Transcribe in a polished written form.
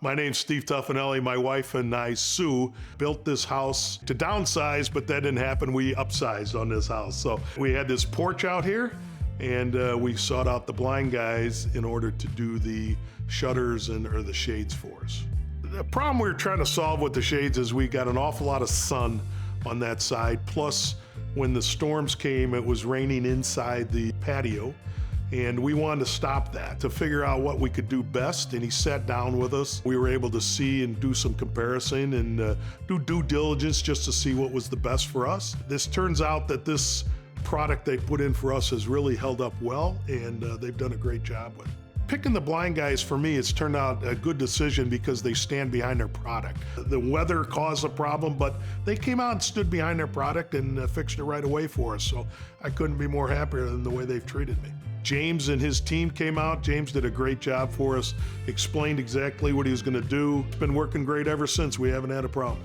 My name's Steve Tuffanelli. My wife and I, Sue, built this house to downsize, but that didn't happen. We upsized on this house. So we had this porch out here, and we sought out the Blind Guyz in order to do the shutters or the shades for us. The problem we were trying to solve with the shades is we got an awful lot of sun on that side. Plus, when the storms came, it was raining inside the patio. And we wanted to stop that, to figure out what we could do best. And he sat down with us. We were able to see and do some comparison and do due diligence just to see what was the best for us. This turns out that this product they put in for us has really held up well, and they've done a great job with it. Picking the Blind Guyz, for me, it's turned out a good decision because they stand behind their product. The weather caused a problem, but they came out and stood behind their product and fixed it right away for us. So I couldn't be more happier than the way they've treated me. James and his team came out. James did a great job for us, explained exactly what he was going to do. It's been working great ever since. We haven't had a problem.